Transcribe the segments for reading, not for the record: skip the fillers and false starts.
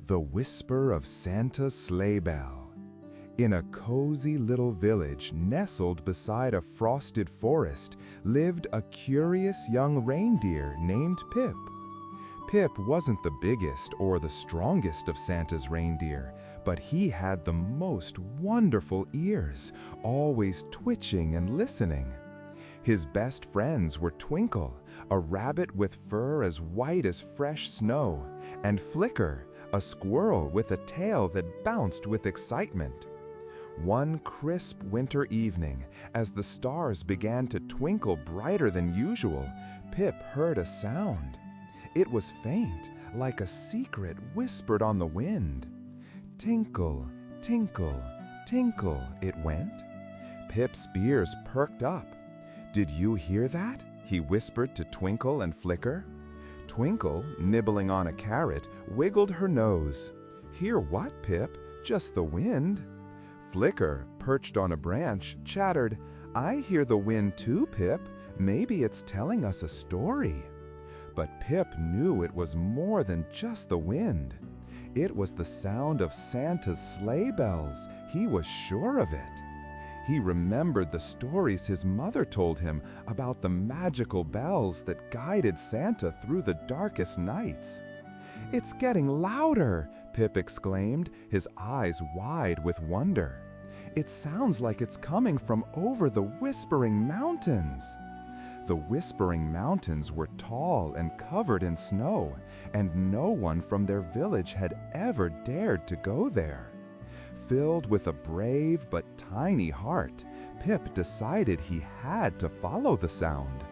The whisper of Santa's sleigh bell. In a cozy little village nestled beside a frosted forest lived a curious young reindeer named Pip. Pip wasn't the biggest or the strongest of Santa's reindeer, but he had the most wonderful ears, always twitching and listening. His best friends were Twinkle, a rabbit with fur as white as fresh snow, and Flicker, a squirrel with a tail that bounced with excitement. One crisp winter evening, as the stars began to twinkle brighter than usual, Pip heard a sound. It was faint, like a secret whispered on the wind. Tinkle, tinkle, tinkle, it went. Pip's ears perked up. "Did you hear that?" he whispered to Twinkle and Flicker. Twinkle, nibbling on a carrot, wiggled her nose. "Hear what, Pip? Just the wind." Flicker, perched on a branch, chattered, "I hear the wind too, Pip. Maybe it's telling us a story." But Pip knew it was more than just the wind. It was the sound of Santa's sleigh bells. He was sure of it. He remembered the stories his mother told him about the magical bells that guided Santa through the darkest nights. "It's getting louder!" Pip exclaimed, his eyes wide with wonder. "It sounds like it's coming from over the Whispering Mountains." The Whispering Mountains were tall and covered in snow, and no one from their village had ever dared to go there. Filled with a brave but tiny heart, Pip decided he had to follow the sound.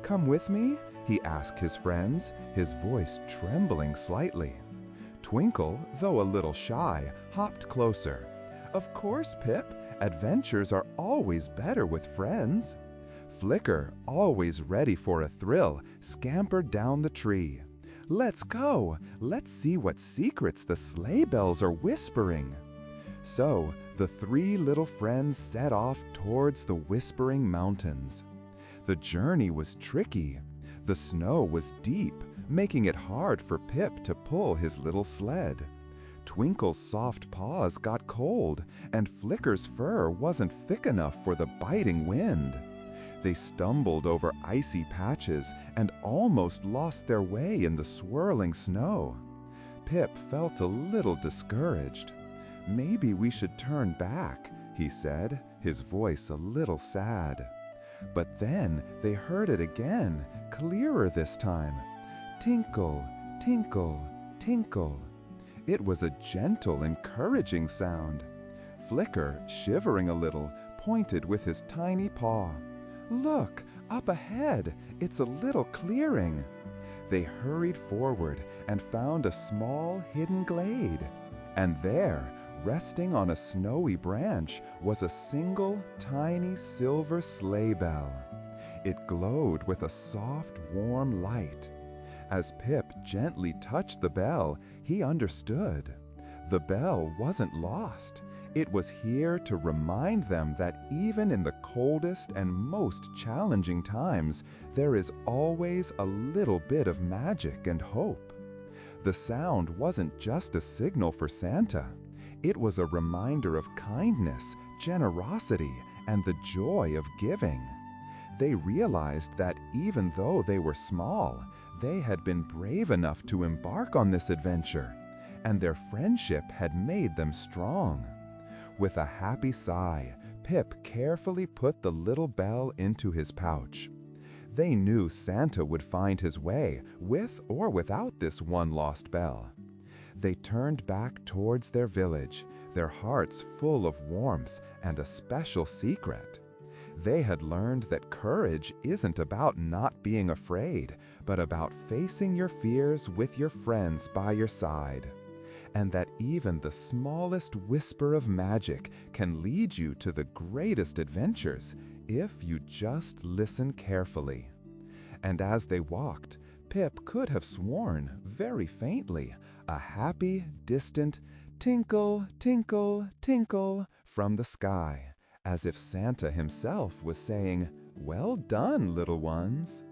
"Come with me?" he asked his friends, his voice trembling slightly. Twinkle, though a little shy, hopped closer. "Of course, Pip. Adventures are always better with friends." Flicker, always ready for a thrill, scampered down the tree. "Let's go! Let's see what secrets the sleigh bells are whispering." So, the three little friends set off towards the Whispering Mountains. The journey was tricky. The snow was deep, making it hard for Pip to pull his little sled. Twinkle's soft paws got cold, and Flicker's fur wasn't thick enough for the biting wind. They stumbled over icy patches and almost lost their way in the swirling snow. Pip felt a little discouraged. "Maybe we should turn back," he said, his voice a little sad. But then they heard it again, clearer this time. Tinkle, tinkle, tinkle. It was a gentle, encouraging sound. Flicker, shivering a little, pointed with his tiny paw. "Look, up ahead, it's a little clearing." They hurried forward and found a small, hidden glade. And there, resting on a snowy branch, was a single, tiny silver sleigh bell. It glowed with a soft, warm light. As Pip gently touched the bell, he understood. The bell wasn't lost. It was here to remind them that even in the coldest and most challenging times, there is always a little bit of magic and hope. The sound wasn't just a signal for Santa. It was a reminder of kindness, generosity, and the joy of giving. They realized that even though they were small, they had been brave enough to embark on this adventure, and their friendship had made them strong. With a happy sigh, Pip carefully put the little bell into his pouch. They knew Santa would find his way, with or without this one lost bell. They turned back towards their village, their hearts full of warmth and a special secret. They had learned that courage isn't about not being afraid, but about facing your fears with your friends by your side. And that even the smallest whisper of magic can lead you to the greatest adventures if you just listen carefully. And as they walked, Pip could have sworn, very faintly, a happy, distant tinkle, tinkle, tinkle from the sky, as if Santa himself was saying, "Well done, little ones."